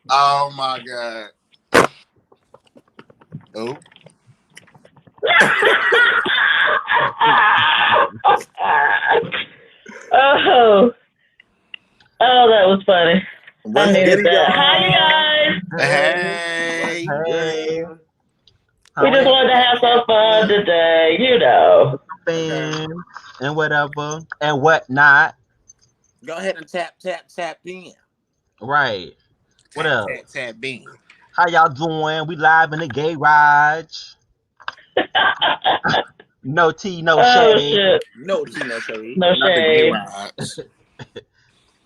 Oh my god. Oh. Oh, oh, that was funny. I What's needed good, that. Hi, you y'all? guys. What's Hey. good? Hey, We how just are wanted to have some fun today, you know. Okay. fans and whatever and whatnot? Go ahead and tap in. Right. What Tap up? tap tap bean. How y'all doing? We live in the gay garage. No tea, no Oh, shade. shit. No tea, no shade. No Not the gay shade. rides.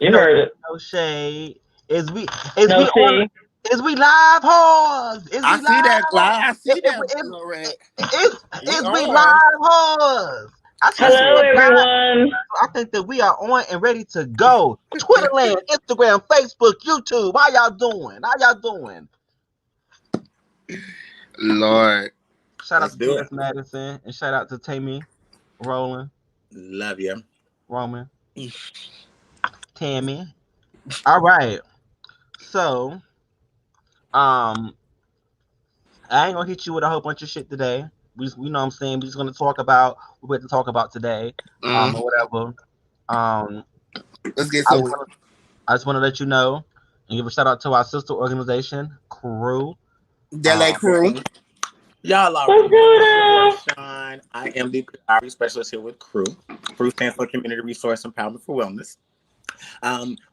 You No heard tea, it. no shade. Is we No on? tea. Is we live, whores? Is I we see live? that lie. I see If, that if, Lorette. We is we on. live, whores? I I see see Hello, the it. live. everyone. I think that we are on and ready to go. Twitterland, Instagram, Facebook, YouTube. How y'all doing? How y'all doing? Lord. Shout out Let's to do T.S. it. Madison and shout out to Tammy, Roland, Love you. Roman, Tammy. All right. So, um, I ain't gonna hit you with a whole bunch of shit today. You know what I'm saying? We're just gonna talk about what we're to talk about today, or Mm. whatever. Um, Let's get I to just it. wanna, I just want to let you know and give a shout out to our sister organization, Crew. Dele Crew. Okay. Y'all already Let's know do it's your boy this. Sean. I am the PR specialist here with Crew. Crew stands for Community Resource Empowerment for Wellness.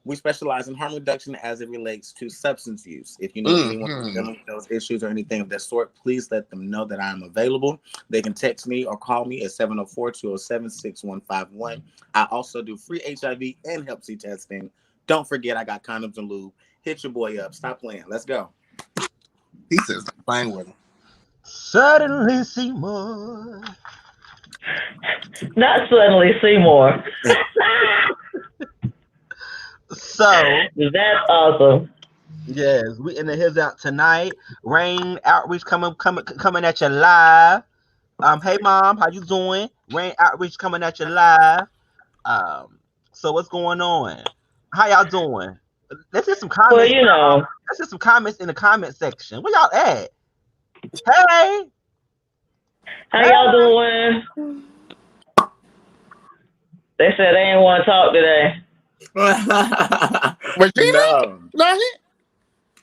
We specialize in harm reduction as it relates to substance use. If you know anyone who's Mm-hmm. dealing with those issues or anything of that sort, please let them know that I'm available. They can text me or call me at 704-207-6151. I also do free HIV and Hep C testing. Don't forget, I got condoms and lube. Hit your boy up. Stop playing. Let's go. He says stop playing with him. Suddenly Seymour. Not suddenly Seymour. So, That's awesome. yes, we in the hills out tonight. Rain outreach coming at you live. Hey mom, how you doing? Rain outreach coming at you live. Um, so what's going on? How y'all doing? Let's get some Well, comments. you know. Let's get some comments in the comment section. Where y'all at? Hey, How hey. y'all doing? They said they ain't want to talk today. Regina? No. Not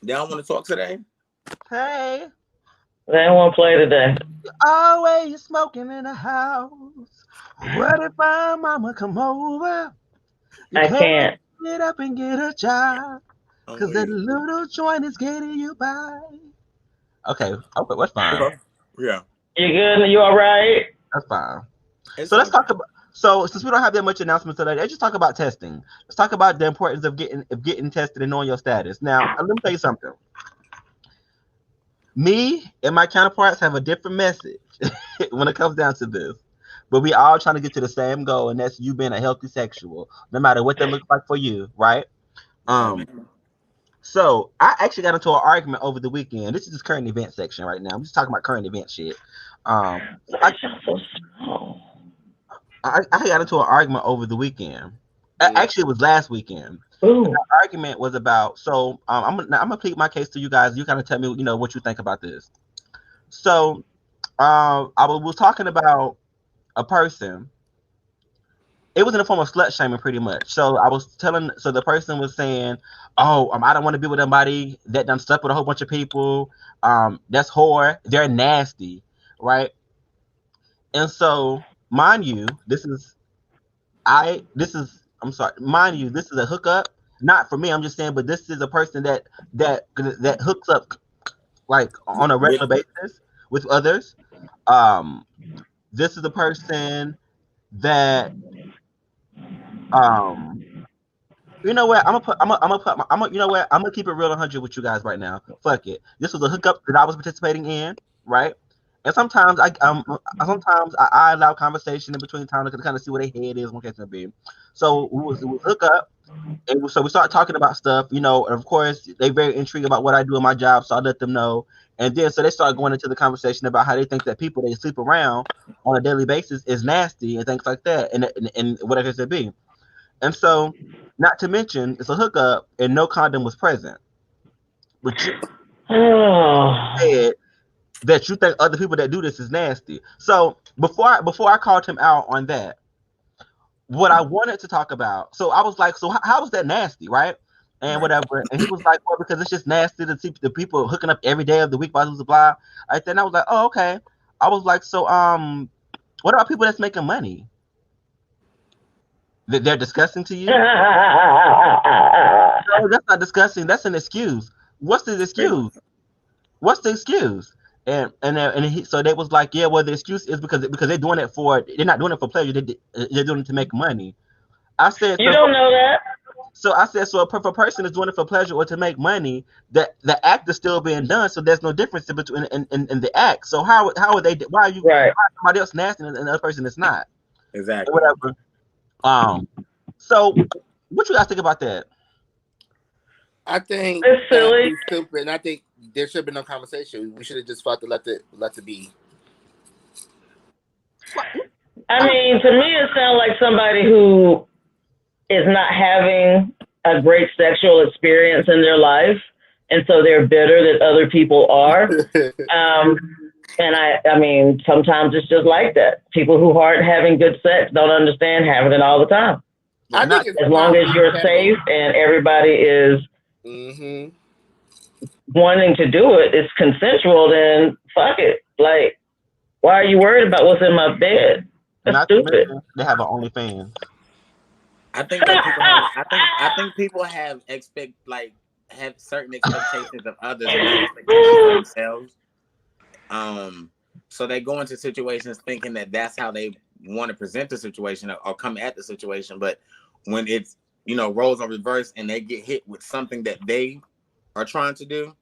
Y'all want to talk today? Hey, They ain't want to play today. always smoking in the house. What if my mama come over? You I can't can't. get up and get a job, Oh, cause that yeah. little joint is getting you by. Okay, that's fine. Okay. Yeah. You good? You all right? That's fine. It's So let's okay. talk about. So since we don't have that much announcements today, let's just talk about testing. Let's talk about the importance of getting tested and knowing your status. Now, let me tell you something. Me and my counterparts have a different message when it comes down to this. But we all trying to get to the same goal, and that's you being a healthy sexual, no matter what that looks like for you, right? Um, Amen. so I actually got into an argument over the weekend. This is just current event section right now. I'm just talking about current event shit. So Why y'all so small? I got into an argument over the weekend. Yeah. Actually, it was last weekend. And Ooh. the argument was about. So I'm gonna plead my case to you guys. You kind of tell me, what you think about this. So I was talking about a person. It was in the form of slut shaming, pretty much. So I was telling. So the person was saying, "Oh, I don't want to be with somebody that done slept with a whole bunch of people. That's whore. They're nasty, right?" And so, mind you, I'm sorry, mind you, this is a hookup. Not for me. I'm just saying, but this is a person that hooks up like on a With regular basis with others. Um, this is a person that um you know what? You know what? I'm gonna keep it real 100 with you guys right now. Fuck it. This was a hookup that I was participating in, right? And sometimes I allow conversation in between time to kind of see where their head is, one case may be. So it was hook up, and so we start talking about stuff, and of course they very intrigued about what I do in my job, so I let them know. And then so they start going into the conversation about how they think that people they sleep around on a daily basis is nasty and things like that, and whatever it may be. And so, not to mention, it's a hookup and no condom was present. but you Oh. said that you think other people that do this is nasty. So before I called him out on that, what I wanted to talk about, so I was like, so how is that nasty, right? And Right. whatever. And he was like, well, because it's just nasty to see the people hooking up every day of the week, blah, blah, blah. Then I was like, oh, okay. I was like, so what about people that's making money? That they're disgusting to you? No, that's not disgusting. That's an excuse. What's the excuse? What's the excuse? So they was like, yeah, well, the excuse is because they're doing it they're not doing it for pleasure. They're doing it to make money. I said, You don't know that. So I said, so if a person is doing it for pleasure or to make money, that the act is still being done. So there's no difference in between in the act. So how are they? Why are you? Right. Why is somebody else nasty and another person is not? Exactly. Or whatever. So what you guys think about that? I think It's silly. that's stupid, and I think there should have been no conversation. We should have just fought to let it be. I mean, to me, it sounds like somebody who is not having a great sexual experience in their life, and so they're bitter that other people are. And I mean, sometimes it's just like that. People who aren't having good sex don't understand having it all the time. I think it's As long as you're safe and everybody is wanting to do it, it's consensual, then fuck it. Like, why are you worried about what's in my bed? That's stupid. They have an OnlyFans. I think that people have, I think people have certain expectations of others and not expectations of themselves. So they go into situations thinking that that's how they want to present the situation or come at the situation. But when it's, roles are reversed and they get hit with something that they are trying to do,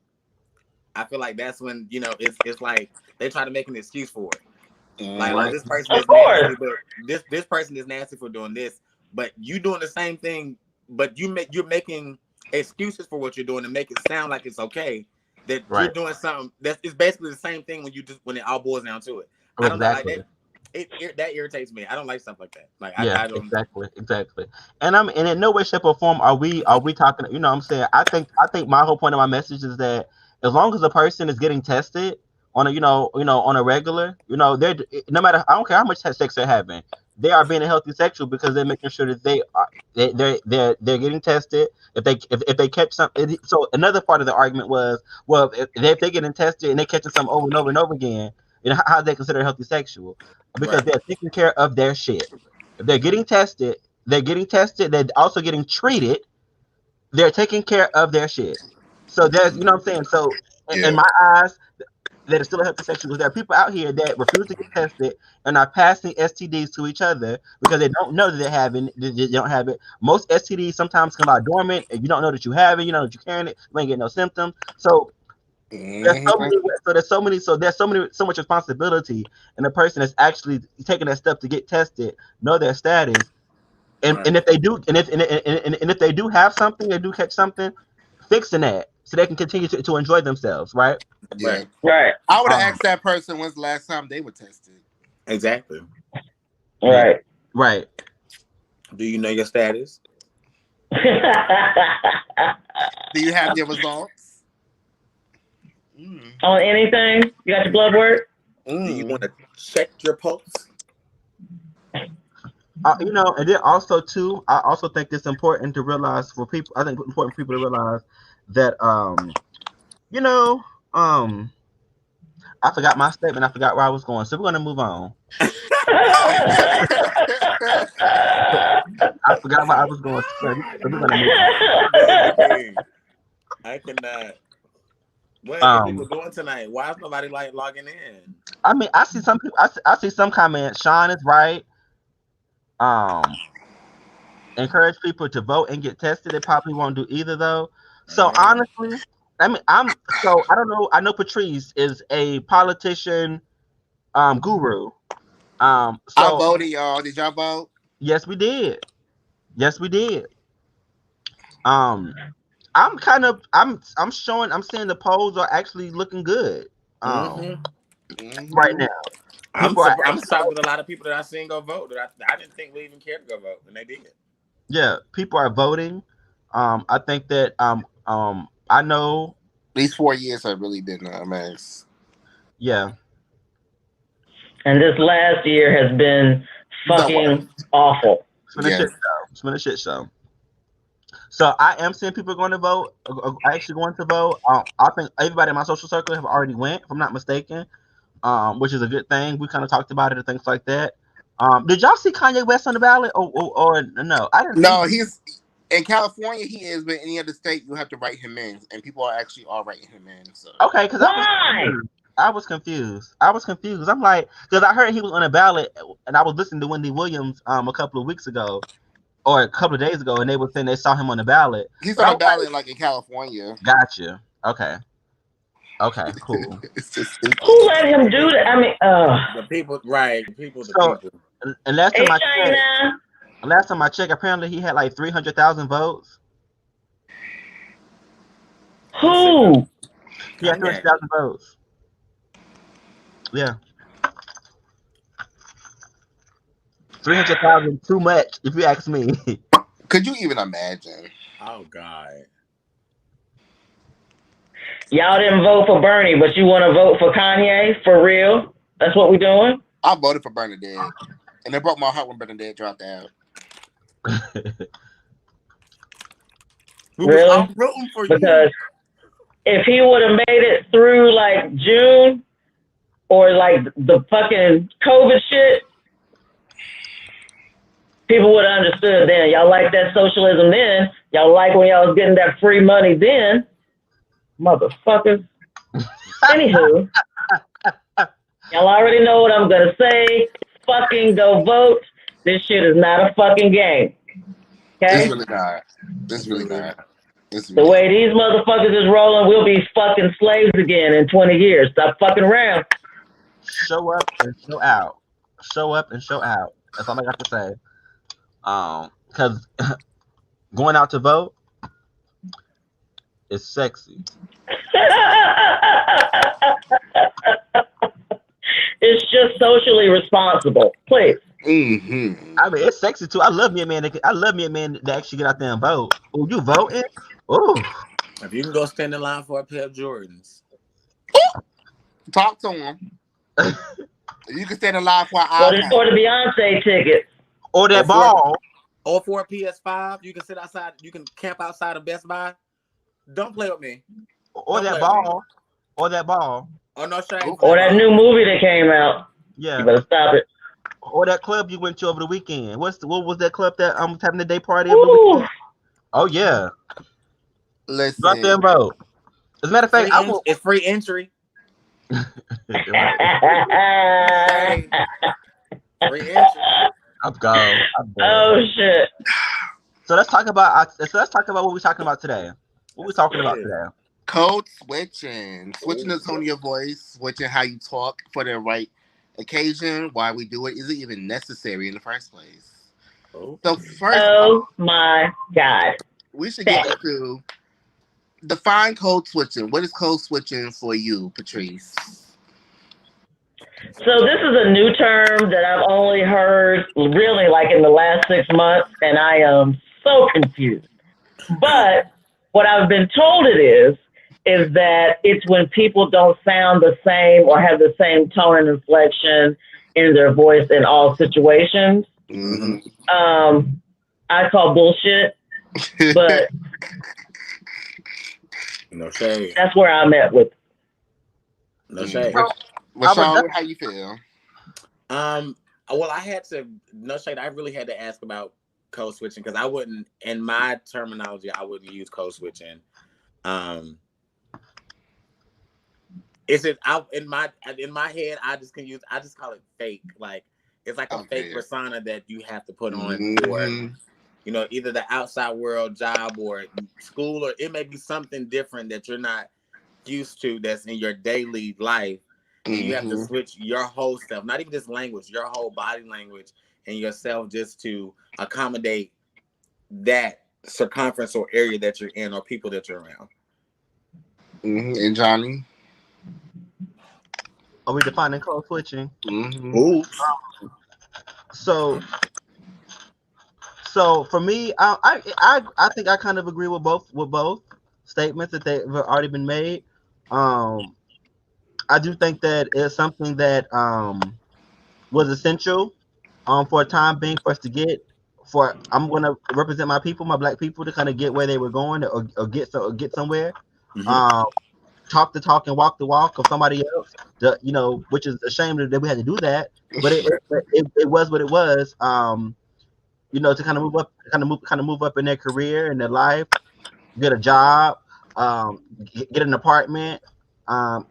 I feel like that's when, it's like they try to make an excuse for it. Like this person is nasty, but this person is nasty for doing this, but you doing the same thing, but you're making excuses for what you're doing to make it sound like it's okay. That you're doing something it's basically the same thing when it all boils down to it. I don't know, like that. That irritates me. I don't like stuff like that. Like I don't exactly. And in no way, shape, or form are we talking. You know what I'm saying? I think my whole point of my message is that as long as a person is getting tested on a on a regular, they're no matter, I don't care how much sex they're having, they are being a healthy sexual because they're making sure that they're getting tested. If they catch something, so another part of the argument was, well, if they're getting tested and they're catching something over and over and over again, how do they consider a healthy sexual? Because they're taking care of their shit. If they're getting tested, they're also getting treated, they're taking care of their shit. So there's, what I'm saying? So in my eyes, that is still a healthy sexual. There are people out here that refuse to get tested and are passing STDs to each other because they don't know that they don't have it. Most STDs sometimes come out dormant. If you don't know that you have it, you know that you're carrying it, you ain't getting no symptoms. So there's so much responsibility, and the person that's actually taking that step to get tested, know their status, and if they do, and if they do have something, they do catch something, fixing that so they can continue to enjoy themselves, right? Yeah. Right. I would have asked that person when's the last time they were tested. Exactly. Right. Right. Do you know your status? Do you have your results? On anything? You got your blood work? Do you want to check your pulse? And then also too, I also think it's important to realize for people. I think it's important for people to realize that I forgot my statement. I forgot where I was going. So we're gonna move on. I forgot where I was going. So we're gonna move on. I cannot. What are people doing tonight? Why is nobody logging in? I mean, I see some people. I see some comments. Sean is right. Encourage people to vote and get tested. They probably won't do either though. So honestly, I mean, I don't know. I know Patrice is a politician, guru. I voted, y'all. Did y'all vote? Yes, we did. I'm seeing the polls are actually looking good. Right now. I'm shocked with a lot of people that I seen go vote. That I didn't think we even cared to go vote, and they did. Yeah, people are voting. I think that I know These 4 years have really been a mess. Yeah. And this last year has been fucking awful. It's been a shit show. It's been a shit show. So I am seeing people going to vote. Actually going to vote. I think everybody in my social circle have already went, if I'm not mistaken. Which is a good thing. We kind of talked about it and things like that. Did y'all see Kanye West on the ballot or no? I didn't. No, he's in California. He is, but any other state you have to write him in, and people are actually all writing him in. So okay, because I was confused. I'm like, because I heard he was on a ballot, and I was listening to Wendy Williams a couple of weeks ago, or a couple of days ago, and they were saying they saw him on the ballot. He's on the ballot, like in California. Gotcha. Okay, cool. Who let him do that? I mean, the people, right? People. And last time I checked, apparently he had like 300,000 votes. Who? He had 300,000 votes. Yeah. 300,000 too much, if you ask me. Could you even imagine? Oh God. Y'all didn't vote for Bernie, but you want to vote for Kanye? For real? That's what we're doing? I voted for Bernadette. And it broke my heart when Bernadette dropped out. Really? I'm rooting for because if he would have made it through like June or like the fucking COVID shit, people would have understood then. Y'all like that socialism then. Y'all like when y'all was getting that free money then. Motherfuckers. Anywho, y'all already know what I'm going to say. Fucking go vote. This shit is not a fucking game. Okay? It's really not. It's really not. The way these motherfuckers is rolling, we'll be fucking slaves again in 20 years. Stop fucking around. Show up and show out. Show up and show out. That's all I got to say. Because going out to vote is sexy. It's just socially responsible. Please. Mm-hmm. I mean, it's sexy too. I love me a man that actually get out there and vote. Oh, you voting? Oh. If you can go stand in line for a pair of Jordans. Talk to him. You can stand in line for an hour. For the Beyonce ticket. Or that ball. Or for a PS5. You can sit outside. You can camp outside of Best Buy. Don't play with me. Or that ball. Or that ball. Oh, no shame. Or that new movie that came out. Yeah. You better stop it. Or that club you went to over the weekend. What was that club that was having the day party over the weekend? Oh yeah. Listen. Go out there and vote. As a matter of fact, it's free entry. Free entry. I'm gone. Oh shit. So let's talk about what we're talking about today. What we talking about today? Code switching the tone of your voice, switching how you talk for the right occasion. Why we do it? Is it even necessary in the first place? So first, oh my God, we should get into define code switching. What is code switching for you, Patrice? So this is a new term that I've only heard really like in the last 6 months, and I am so confused. But what I've been told it is that it's when people don't sound the same or have the same tone and inflection in their voice in all situations. Mm-hmm. I call bullshit, but no shade. That's where I'm at with. No shade. Rashawn, how you feel? Well, I had to, no shade, I really had to ask about code switching because I wouldn't, in my terminology, I wouldn't use code switching. Is it out in my head? I just call it fake. Like it's like a fake persona that you have to put on for, either the outside world, job, or school, or it may be something different that you're not used to that's in your daily life. And you have to switch your whole self, not even just language, your whole body language and yourself just to accommodate that circumference or area that you're in or people that you're around. And Johnny? Are we defining code switching? So for me, I think I kind of agree with both. statements that they've already been made. I do think that it's something that was essential for a time being for us to get. For I'm going to represent my people, my black people, to kind of get where they were going or get somewhere. Mhm. Talk the talk and walk the walk of somebody else. Which is a shame that we had to do that, but it was what it was. To kind of move up, move up in their career and their life, get a job, get an apartment,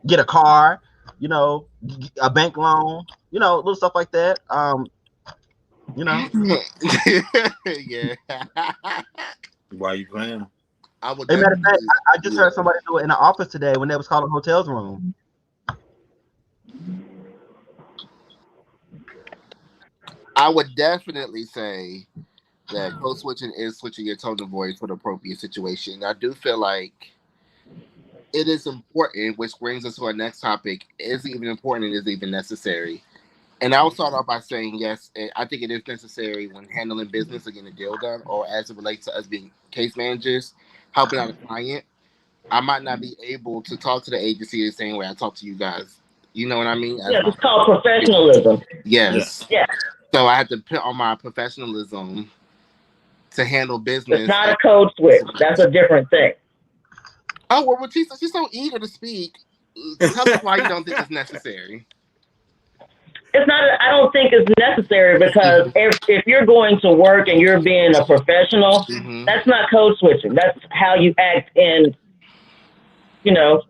get a car, a bank loan, little stuff like that. Yeah. Why you playing? I would As a matter of fact, definitely. I just heard somebody do it in the office today when they was calling hotels room. I would definitely say that code switching is switching your tone of voice for the appropriate situation. I do feel like it is important, which brings us to our next topic. Is it even important and is it even necessary? And I'll start off by saying yes, I think it is necessary when handling business or getting a deal done, or as it relates to us being case managers, helping out a client. I might not be able to talk to the agency the same way I talk to you guys. You know what I mean? Yeah, it's called professionalism. Yes. Yeah. So I had to put on my professionalism to handle business. It's not a code switch. That's a different thing. Oh, well, she's so eager to speak. Tell us why you don't think it's necessary. It's not. I don't think it's necessary because if you're going to work and you're being a professional, that's not code switching. That's how you act in,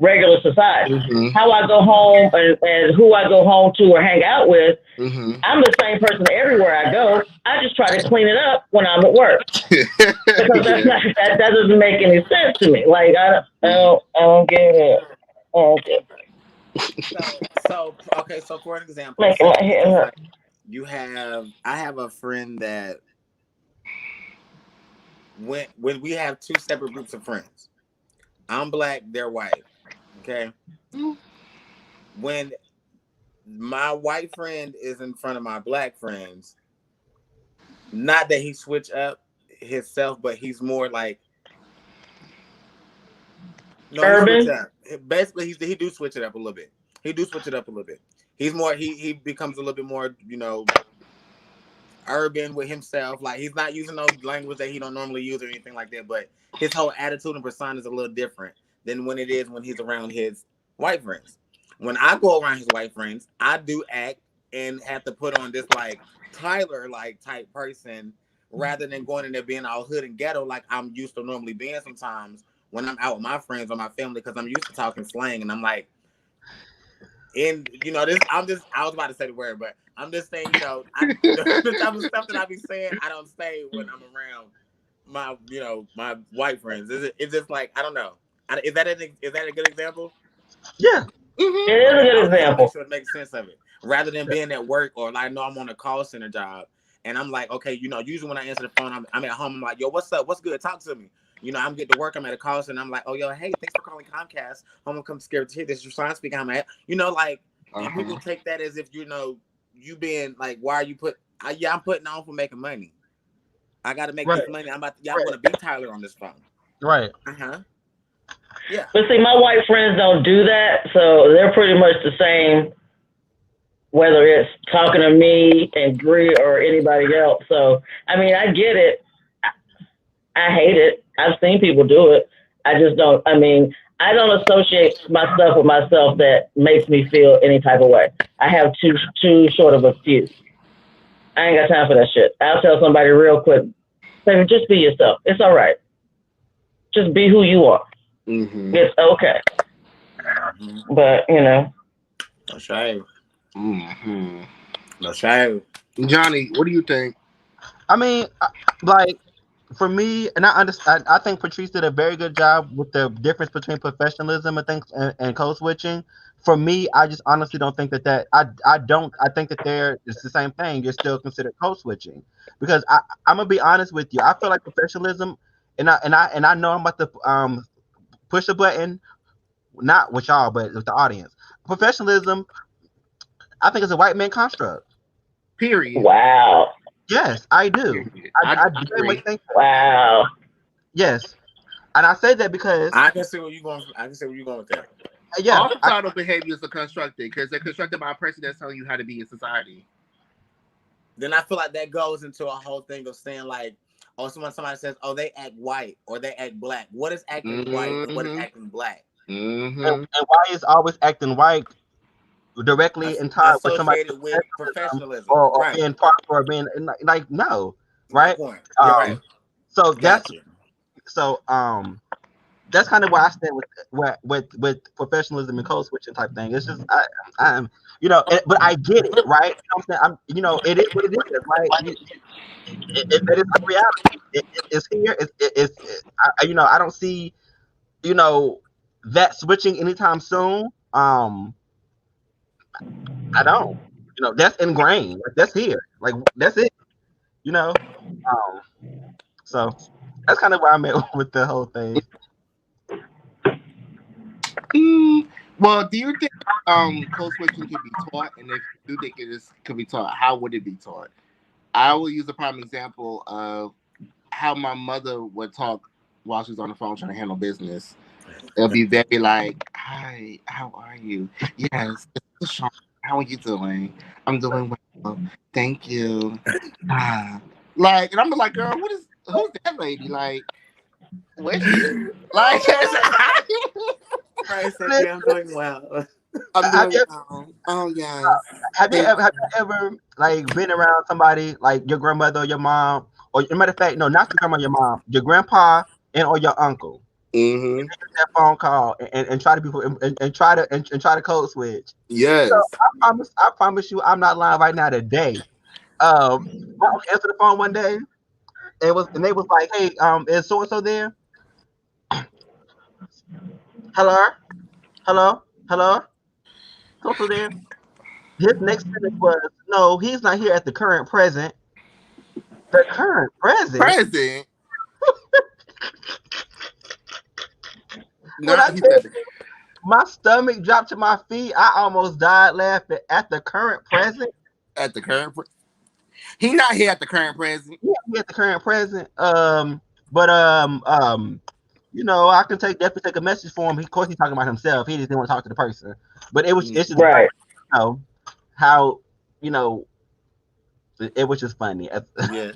regular society. How I go home and who I go home to or hang out with. I'm the same person everywhere I go. I just try to clean it up when I'm at work because that doesn't make any sense to me. Like I don't get it. I don't get it. So for an example, Like, I have a friend that when we have two separate groups of friends, I'm black, they're white. Okay. When my white friend is in front of my black friends, not that he switch up himself, but he's more like urban. Basically, he do switch it up a little bit. He's more. He becomes a little bit more, urban with himself. Like he's not using those language that he don't normally use or anything like that. But his whole attitude and persona is a little different than when he's around his white friends. When I go around his white friends, I do act and have to put on this like Tyler like type person rather than going in there being all hood and ghetto like I'm used to normally being sometimes when I'm out with my friends or my family because I'm used to talking slang and I'm like, and this I was about to say the word, but I'm just saying, the type of stuff that I be saying, I don't say when I'm around my, my white friends. It's just like, I don't know. Is that a good example? Yeah. It is a good example. Make sure it makes sense of it. Rather than being at work or like, no, I'm on a call center job. And I'm like, okay, usually when I answer the phone, I'm at home. I'm like, yo, what's up? What's good? Talk to me. I'm getting to work. I'm at a call center. I'm like, oh, yo, hey, thanks for calling Comcast. I'm gonna come scared to hear this. Your sign speaking. I'm at, and people take that as if you being like, why are you I'm putting on for making money. I got to make this money. I'm gonna be Tyler on this phone. Right. Yeah. But see, my white friends don't do that, so they're pretty much the same. Whether it's talking to me and Bree or anybody else. So, I mean, I get it. I hate it. I've seen people do it. I just don't. I mean, I don't associate my stuff with myself that makes me feel any type of way. I have too short of a fuse. I ain't got time for that shit. I'll tell somebody real quick, baby, just be yourself. It's all right. Just be who you are. It's okay. But, No shame. No shame. Johnny, what do you think? I mean, like, for me, and I understand. I think Patrice did a very good job with the difference between professionalism and code switching. For me, I just honestly don't think that I don't. I think that it's the same thing. You're still considered code switching because I'm gonna be honest with you. I feel like professionalism, and I know I'm about to push a button, not with y'all, but with the audience. Professionalism, I think it's a white man construct. Period. Wow. Yes, I do. I very much think. Wow. Yes, And I say that because I can see where you're going. I can see where you're going with that. yeah, All societal behaviors are constructed because they're constructed by a person that's telling you how to be in society. Then I feel like that goes into a whole thing of saying like, oh, somebody says, oh, they act white or they act black. What is acting white and what is acting black? Mm-hmm. and why is always acting white directly and tied with somebody associated with professionalism, or right? being proper or being like no, right? My point. You're right. So Gotcha. that's kind of where I stand with professionalism and code switching type thing. It's just I'm but I get it, right? You know what I'm saying? It is what it is, right? It is the reality. It's here. I don't see that switching anytime soon. I don't. That's ingrained. Like, that's here. Like, that's it. So that's kind of where I'm at with the whole thing. Well, do you think code switching can be taught? And if you do think could be taught, how would it be taught? I will use a prime example of how my mother would talk while she was on the phone trying to handle business. It'll be very like, "Hi, how are you? Yes, it's Sean. How are you doing? I'm doing well. Thank you." And I'm like, "Girl, who's that lady? Like, where's she? Like, Right, so yeah, I'm doing well. I'm doing well. Oh yes. Have you ever like been around somebody like your grandmother or your mom, or matter of fact, no, not your grandma, your mom, your grandpa or your uncle? Mm-hmm. That phone call and try to be and try to code switch. Yes. So I promise you, I'm not lying right now today. I answered the phone one day. They was like, "Hey, is so and so there? Hello, so there." His next sentence was, "No, he's not here at the current present." The current present. No, he said that. My stomach dropped to my feet. I almost died laughing. At the current present. At the current present. He's not here at the current present. Yeah, he at the current present. But I can definitely take a message for him. Of course, he's talking about himself. He just didn't want to talk to the person. But it's just right. How it was just funny. Yeah.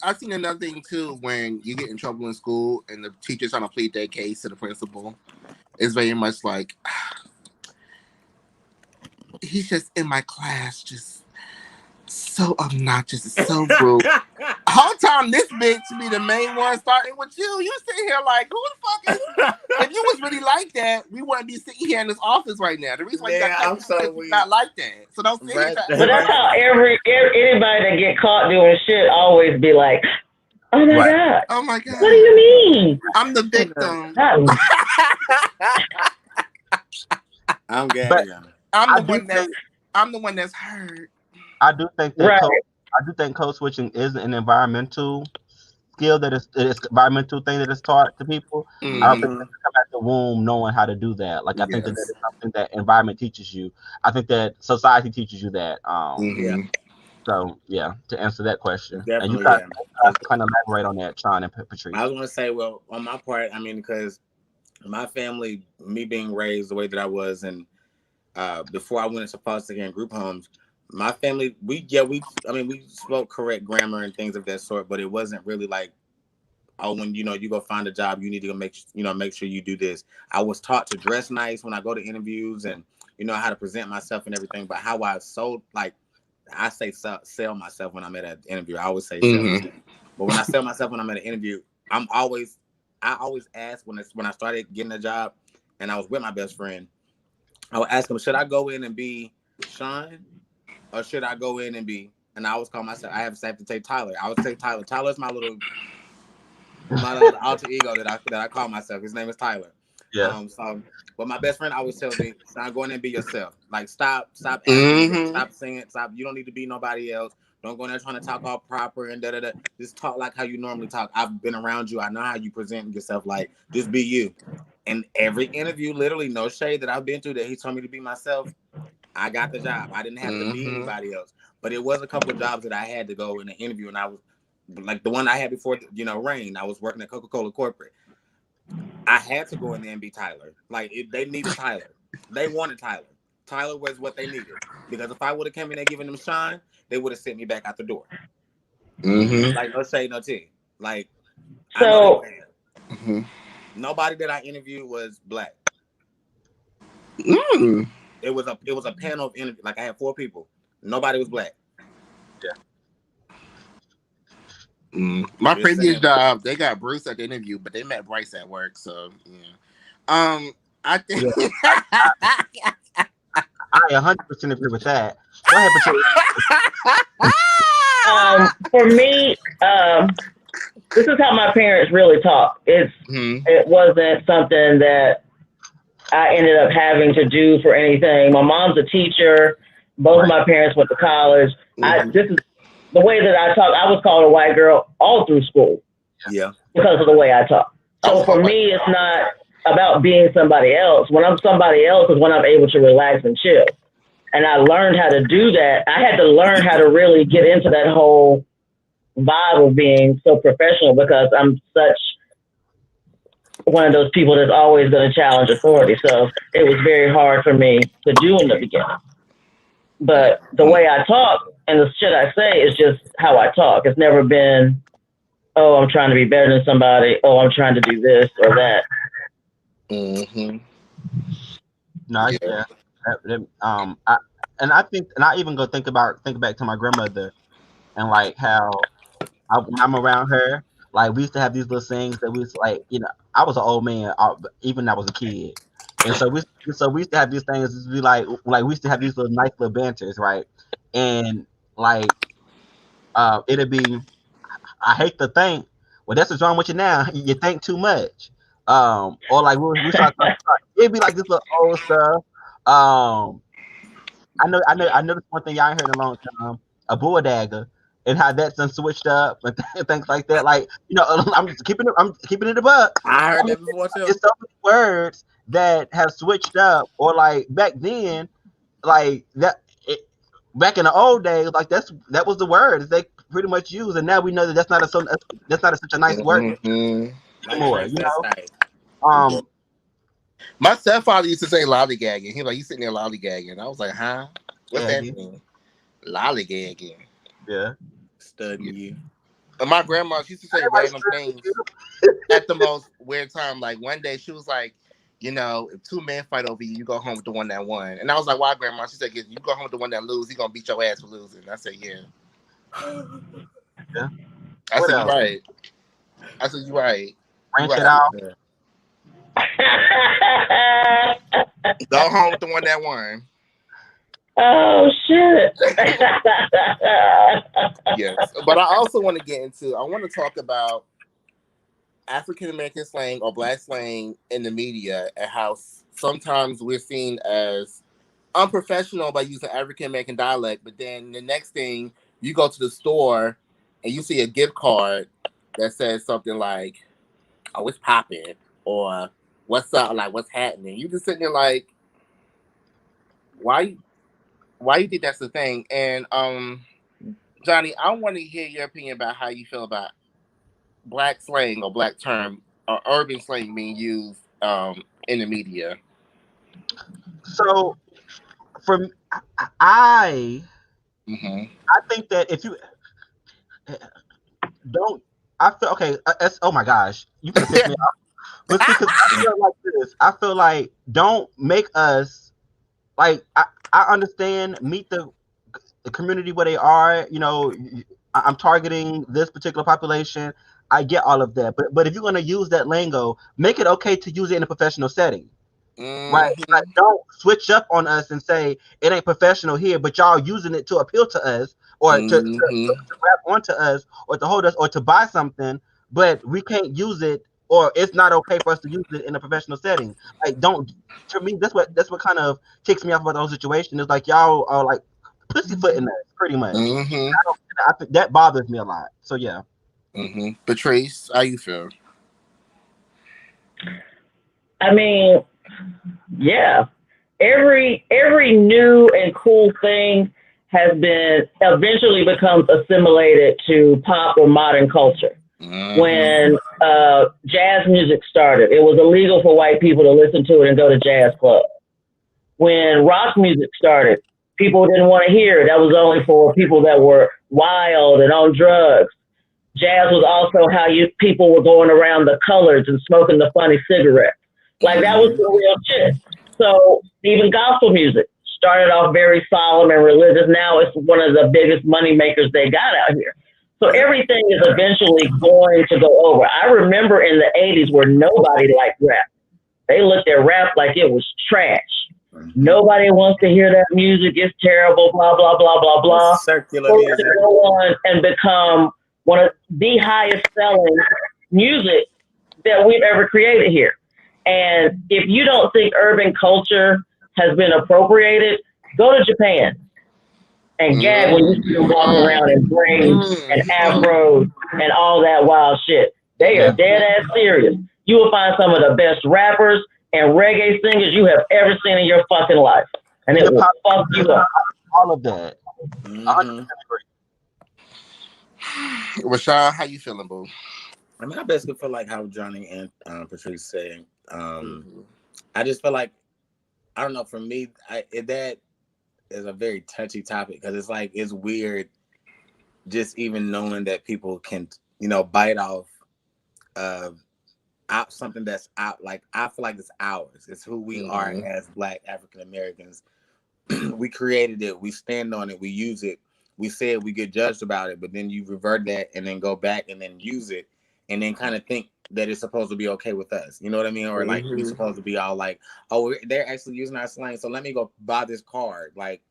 I've seen another thing too. When you get in trouble in school and the teacher's trying to plead their case to the principal, it's very much like he's just in my class, just so obnoxious, so rude. Whole time this bitch be the main one starting with you. You sitting here like, who the fuck is? If you was really like that, we wouldn't be sitting here in this office right now. The reason why you got not like that. So don't say that. But that's how anybody that get caught doing shit always be like, "Oh my god! Oh my god! What do you mean? I'm the victim." I'm good. I'm the one that's hurt. I do think that code switching is an environmental skill it is environmental thing that is taught to people. Mm-hmm. I don't think they come out the womb knowing how to do that. Like I think that is something that environment teaches you. I think that society teaches you that. So to answer that question, and you kind of elaborate on that, Sean and Patrice. I was going to say, well, on my part, I mean, because my family, me being raised the way that I was, and before I went into foster care and group homes, my family, we spoke correct grammar and things of that sort, but it wasn't really like, oh, when you go find a job, you need to go make sure you do this. I was taught to dress nice when I go to interviews, and how to present myself and everything. But how I sold, like I say, sell myself when I'm at an interview. I always say sell. But when I sell myself when I'm at an interview, I always ask when I started getting a job, and I was with my best friend, I would ask him, should I go in and be Sean? Or should I go in and be? And I always call myself. I have to take Tyler. I would say Tyler. Tyler's my little alter ego that I call myself. His name is Tyler. Yeah. But my best friend always tells me, "Stop going and be yourself. Like stop acting, stop singing, stop. You don't need to be nobody else. Don't go in there trying to talk all proper and da da da. Just talk like how you normally talk. I've been around you. I know how you present yourself. Like just be you." And every interview, literally no shade that I've been through that he told me to be myself, I got the job. I didn't have to be anybody else. But it was a couple of jobs that I had to go in the interview, and I was like the one I had before, Rain. I was working at Coca-Cola corporate. I had to go in there and be Tyler. Like they needed Tyler. They wanted Tyler. Tyler was what they needed. Because if I would have come in there giving them shine, they would have sent me back out the door. Mm-hmm. Like no shade, no tea. Like So- I know they can. Mm-hmm. Nobody that I interviewed was black. Mm. It was a panel of interview. Like I had 4 people. Nobody was black. My Just previous saying. job, they got Bruce at the interview, but they met Bryce at work. So yeah. I think I 100% agree with that. Go ahead, Patricia. For me, this is how my parents really talk. It wasn't something that I ended up having to do for anything. My mom's a teacher. Both of my parents went to college. This is the way that I talk. I was called a white girl all through school. Yeah. Because of the way I talk. So for me, it's not about being somebody else. When I'm somebody else is when I'm able to relax and chill. And I learned how to do that. I had to learn how to really get into that whole vibe of being so professional because I'm such one of those people that's always going to challenge authority. So it was very hard for me to do in the beginning. But the way I talk and the shit I say is just how I talk. It's never been, oh, I'm trying to be better than somebody. Oh, I'm trying to do this or that. Mm-hmm. No, yeah. I think, and I even go think back to my grandmother, and like how when I'm around her, like we used to have these little things that we used to, like, you know, I was an old man, even when I was a kid, and so we used to have these things. Be like we used to have these little nice little banters, right? And like, it'd be, I hate to think, well, that's what's wrong with you now. You think too much. Or like we start, it'd be like this little old stuff. I know this one thing y'all ain't heard in a long time, a bull dagger, and how that's done switched up and things like that. Like, you know, I'm keeping it a buck. I heard that before too. It's so many words that have switched up, or like back then, like that. Back in the old days, like that was the word they pretty much used, and now we know that that's not such a nice word anymore. You know, my stepfather used to say lollygagging. He was like, "You sitting there lollygagging?" I was like, "Huh? What's that mean?" Lollygagging. Yeah. Study you. And my grandma, she used to say random things at the most weird time. Like one day, she was like, "You know, if 2 men fight over you, you go home with the one that won." And I was like, "Why, Grandma?" She said, "If you go home with the one that lose, he gonna beat your ass for losing." And I said, "Yeah." Yeah. I said, "You're right." I said, "You're right." Branch it out. Go home with the one that won. Oh shit. Yes, but I also want to get into. I want to talk about African American slang or Black slang in the media and how sometimes we're seen as unprofessional by using African American dialect, but then the next thing you go to the store and you see a gift card that says something like, "Oh, it's popping," or "What's up?" Like, "What's happening?" You just sitting there like, why you think that's the thing? And Johnny, I want to hear your opinion about how you feel about Black slang or Black term or urban slang being used in the media. So, I think that if you don't, I feel okay. Oh my gosh, you can piss me off. But because I feel like this, I feel like don't make us like. I understand, meet the community where they are. You know, I'm targeting this particular population. I get all of that, but if you're gonna use that lingo, make it okay to use it in a professional setting. Right? Like, don't switch up on us and say it ain't professional here, but y'all using it to appeal to us or to grab onto us or to hold us or to buy something, but we can't use it, or it's not okay for us to use it in a professional setting. Like, don't. To me, that's what kind of ticks me off about the whole situation. Is like y'all are like pussyfooting us pretty much. I think that bothers me a lot. So yeah. Patrice, how you feel? I mean, yeah. Every new and cool thing has been eventually becomes assimilated to pop or modern culture. when jazz music started. It was illegal for white people to listen to it and go to jazz clubs. When rock music started, people didn't want to hear it. That was only for people that were wild and on drugs. Jazz was also how people were going around the colors and smoking the funny cigarettes. Like that was the real shit. So even gospel music started off very solemn and religious. Now it's one of the biggest money makers they got out here. So everything is eventually going to go over. I remember in the 80s where nobody liked rap. They looked at rap like it was trash. Nobody wants to hear that music. It's terrible, blah, blah, blah, blah, blah. Circular So music. to go on and become one of the highest selling music that we've ever created here. And if you don't think urban culture has been appropriated, go to Japan and gag when you see them walking around in braids and afros and all that wild shit. They are dead ass serious. You will find some of the best rappers and reggae singers you have ever seen in your fucking life. And it will fuck you up. All of that. 100% agree. Rashawn, how you feeling, boo? I mean, I basically feel like how Johnny and Patrice saying. I just feel like, I don't know, for me, that is a very touchy topic because it's like, it's weird just even knowing that people can, bite off out something that's out. Like, I feel like it's ours. It's who we are as Black African Americans. We created it. We stand on it. We use it. We said we get judged about it, but then you revert that and then go back and then use it and then kind of think that it's supposed to be okay with us. You know what I mean? Or like we're supposed to be all like, oh, they're actually using our slang, so let me go buy this card, like,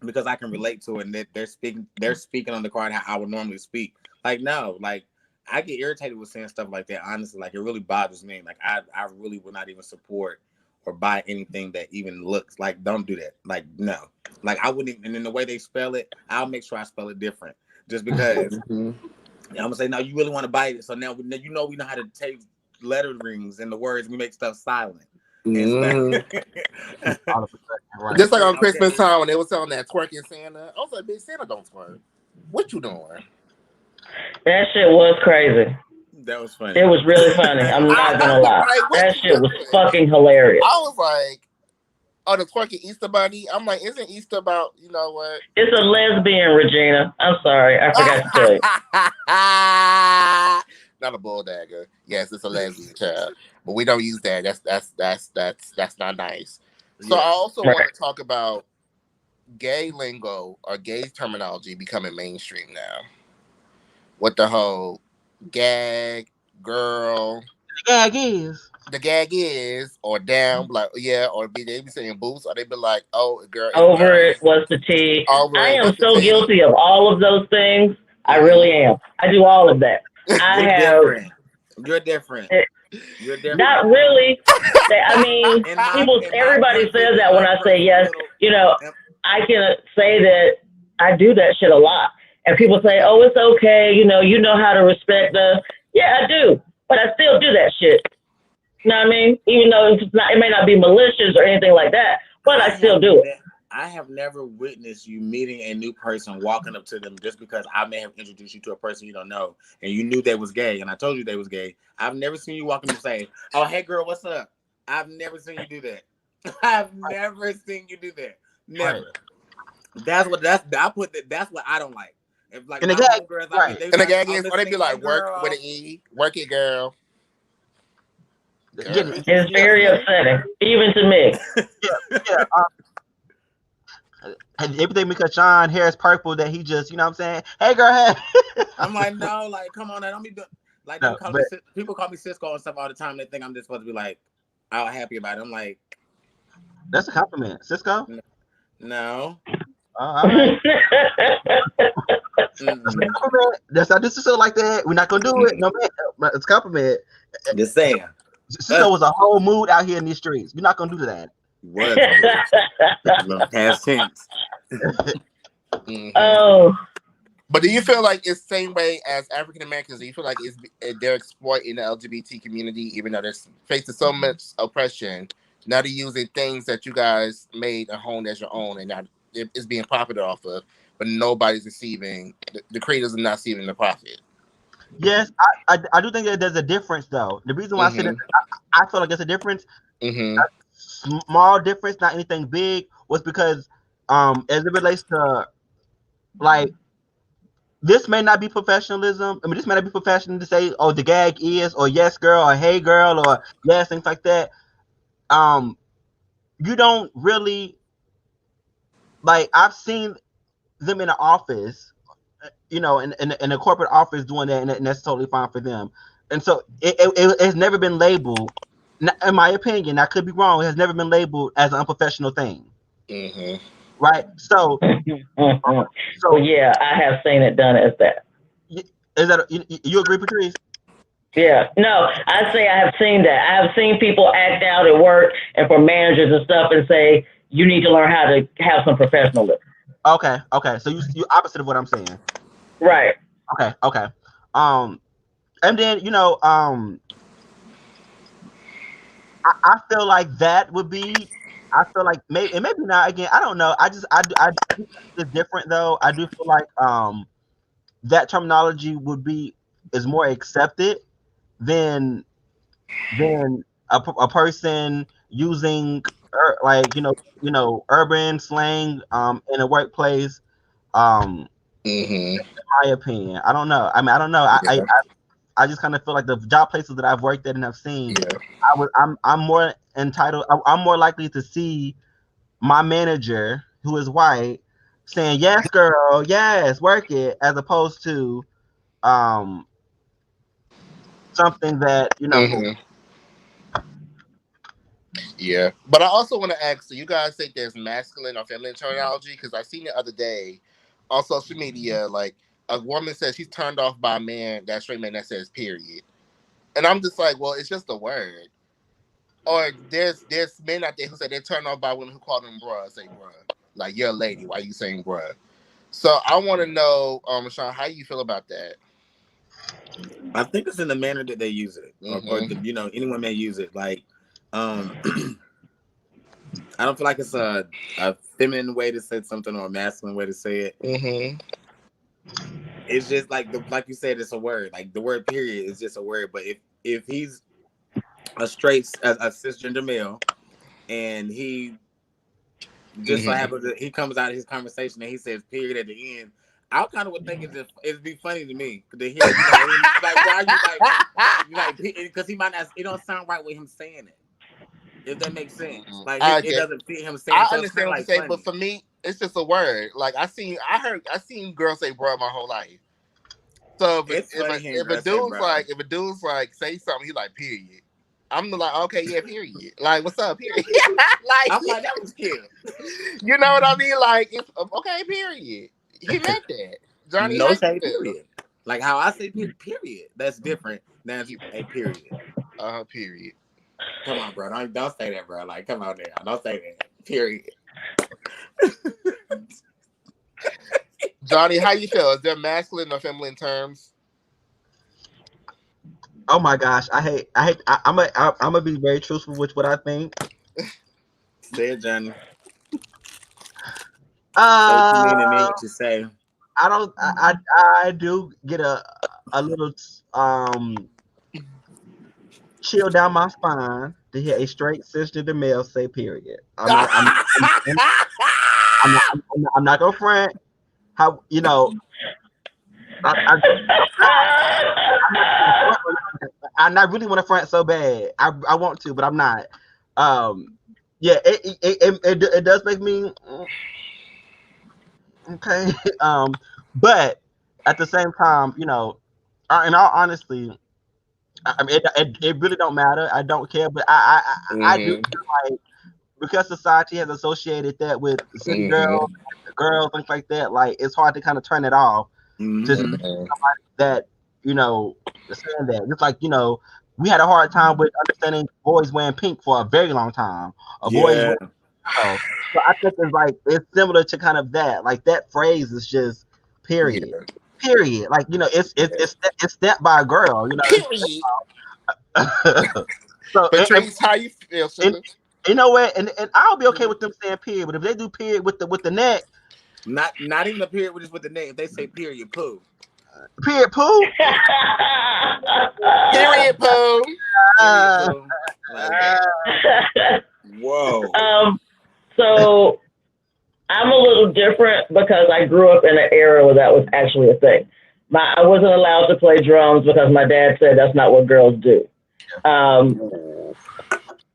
because I can relate to it and that they're speaking on the card how I would normally speak. Like, no, like I get irritated with saying stuff like that, honestly. Like, it really bothers me. Like, I really would not even support or buy anything that even looks like, don't do that. Like, no. Like, I wouldn't even, and in the way they spell it, I'll make sure I spell it different. Just because I'm gonna say, no, you really want to buy it. So now we know how to take letter rings and the words, we make stuff silent. Just like on Christmas time when they was selling that twerking Santa. I was like, bitch, Santa don't twerk. What you doing? That shit was crazy. That was funny. It was really funny. I'm not gonna lie. Like, that shit was fucking hilarious. I was like, oh, the twerking Easter Bunny. I'm like, isn't Easter about, you know what? It's a lesbian, Regina. I'm sorry, I forgot to tell you. Not a bull dagger. Yes, it's a lesbian child, but we don't use that. That's not nice. So I also want to talk about gay lingo or gay terminology becoming mainstream now. What the whole gag, girl. The gag is, or down, like, yeah, or they be saying boots, or they be like, oh, girl. Over it, what's the tea? I am so guilty of all of those things. I really am. I do all of that. You're different. Not really. I mean, everybody says that when I say yes. I can say that I do that shit a lot. And people say, oh, it's okay. You know how to respect us. Yeah, I do. But I still do that shit. You know what I mean? Even though it may not be malicious or anything like that, but I still do it. I have never witnessed you meeting a new person, walking up to them just because I may have introduced you to a person you don't know and you knew they was gay and I told you they was gay. I've never seen you walk up and say, oh, hey, girl, what's up? I've never seen you do that. I've never seen you do that. Never. That's what I don't like. If like and the gag, and the gag is, or they be like, work with an E, work it, girl. It's very upsetting, even to me. And everything because Sean hair is purple that he just, you know what I'm saying? Hey, girl, hey. I'm like, no, like, come on, don't be doing, like, people call me Cisco and stuff all the time. They think I'm just supposed to be like, all happy about it. I'm like, that's a compliment, Cisco. No. All right. That's not this is so like that. We're not gonna do it. No, man, it's a compliment. Just saying. Cisco was a whole mood out here in these streets. We're not gonna do that. What? Past tense. Oh. But do you feel like it's the same way as African Americans? Do you feel like they're exploiting the LGBT community, even though they're facing so much oppression? Now they're using things that you guys made and honed as your own, and now it's being profited off of, but nobody's receiving. The creators are not receiving the profit. Yes, I do think that there's a difference though. The reason why I said that I feel like there's a difference, small difference, not anything big, was because as it relates to like this may not be professionalism. I mean, this may not be professional to say, oh, the gag is, or yes, girl, or hey, girl, or yes, things like that. You don't really like. I've seen them in the office, in a corporate office doing that, and that's totally fine for them. And so it has never been labeled, in my opinion, I could be wrong. It has never been labeled as an unprofessional thing, right? So, well, yeah, I have seen it done as that. Is that you agree, Patrice? Yeah, no, I say I have seen that. I have seen people act out at work and for managers and stuff and say, you need to learn how to have some professionalism. Okay. So you opposite of what I'm saying. Right. Okay. And then I feel like that would be. I feel like maybe not. Again, I don't know. I it's different though. I do feel like that terminology is more accepted than a person using urban slang in a workplace. In my opinion, I don't know. I mean, I don't know. I just kind of feel like the job places that I've worked at and have seen, I'm more entitled. I'm more likely to see my manager, who is white, saying yes, girl, yes, work it, as opposed to something that Yeah, but I also want to ask, so you guys think there's masculine or feminine terminology? Because I seen the other day on social media, like a woman says she's turned off by a man, that straight man that says period, and I'm just like, well, it's just a word. Or there's men out there who say they're turned off by women who call them bruh, say bruh, like you're a lady, why you saying bruh? So I want to know, Sean, how you feel about that? I think it's in the manner that they use it, or anyone may use it. Like, I don't feel like it's a feminine way to say something or a masculine way to say it. It's just like you said, it's a word. Like the word period is just a word. But if he's a cisgender male and he just so happens that he comes out of his conversation and he says period at the end, I kind of would think it'd be funny to me to hear like why you like because he might not, it don't sound right with him saying it. If that makes sense, like it doesn't fit him saying. I understand what you say, but for me, it's just a word. Like I seen girls say "bro" my whole life. So if a dude's like say something, he like period. I'm like, okay, yeah, period. Like, what's up, period? like, I'm like, that was cute. You know what I mean? Like, it's okay, period. He meant that, Johnny. No say period. Like how I say period. That's different than a period. Period. Come on, bro. Don't say that, bro. Like, come on now. Don't say that. Period. Johnny, how you feel? Is there masculine or feminine terms? Oh my gosh, I'm gonna be very truthful with what I think. Say it, Johnny. What you mean to me? What you say? I do get a little chill down my spine to hear a straight cisgender male say period. I'm not gonna front. How I really want to front so bad. I want to, but I'm not. Yeah, it does make me okay. But at the same time, in all honesty, I mean, it really don't matter. I don't care, but I do feel like because society has associated that with city girls, things like that. Like it's hard to kind of turn it off to somebody that saying that. It's like we had a hard time with understanding boys wearing pink for a very long time. Boys so I think it's similar to kind of that. Like that phrase is just period. Yeah. Period. Like it's stepped by a girl. Period. So Patrice, how you feel? You know what? And I'll be okay with them saying period. But if they do period with the neck, not even a period just with the neck. If they say period, poo. Period, Pooh. Period, Pooh. Whoa. So I'm a little different because I grew up in an era where that was actually a thing. I wasn't allowed to play drums because my dad said that's not what girls do.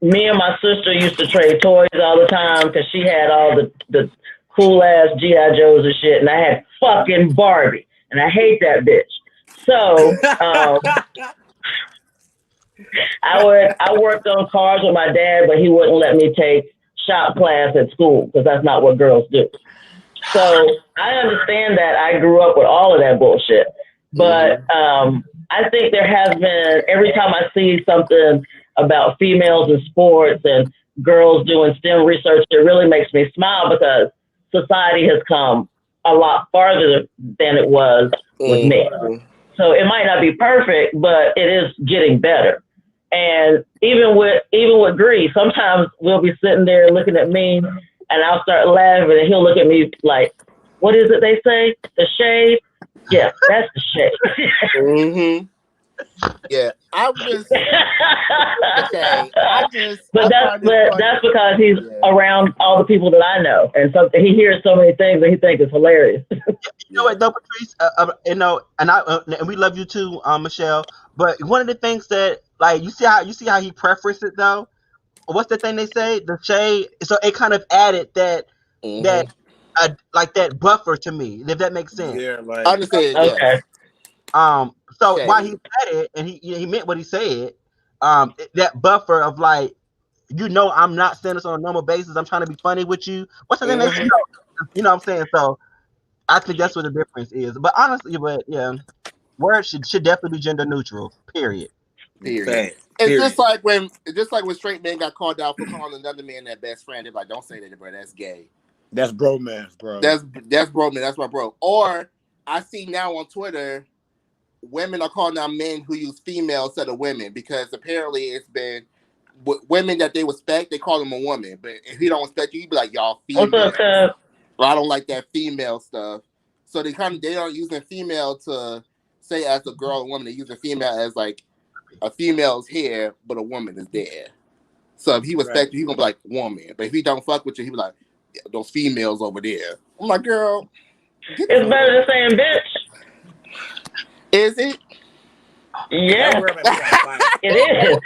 Me and my sister used to trade toys all the time because she had all the cool ass G.I. Joes and shit, and I had fucking Barbie, and I hate that bitch. So I worked on cars with my dad, but he wouldn't let me take shop class at school because that's not what girls do. So I understand that. I grew up with all of that bullshit, but I think there has been, every time I see something about females in sports and girls doing STEM research, it really makes me smile because society has come a lot farther than it was with me. So it might not be perfect, but it is getting better. And even with Grease, sometimes we'll be sitting there looking at me and I'll start laughing and he'll look at me like, what is it they say? The shade? Yeah, that's the shade. Yeah, I'm just okay. But that's because he's around all the people that I know, and so he hears so many things that he thinks is hilarious. You know what, though, Patrice? And we love you too, Michelle. But one of the things that, like, you see how he prefaced it though. What's the thing they say? The shade. So it kind of added that like that buffer to me, if that makes sense. Yeah, like, I understand. Okay. So Shade. while he said it and he meant what he said, that buffer of like, I'm not saying this on a normal basis. I'm trying to be funny with you. What's the thing they say? You know what I'm saying? So I think that's what the difference is. But honestly, words should definitely be gender neutral. Period. It's just like when straight men got called out for calling another man their best friend. They're like, "Don't say that, bro. That's gay. That's bromance, bro. That's bro, man. That's my bro." Or I see now on Twitter, women are calling out men who use females instead of women because apparently it's been women that they respect. They call them a woman, but if he don't respect you, he be like, "Y'all female." What's up, Well, I don't like that female stuff. So they aren't using female to say as a girl or woman. They're using female as like a female's here, but a woman is there. So if he respect you, he gonna be like woman. But if he don't fuck with you, he be like, yeah, those females over there. I'm like, girl, it's better than saying bitch. Is it? Yeah, it is.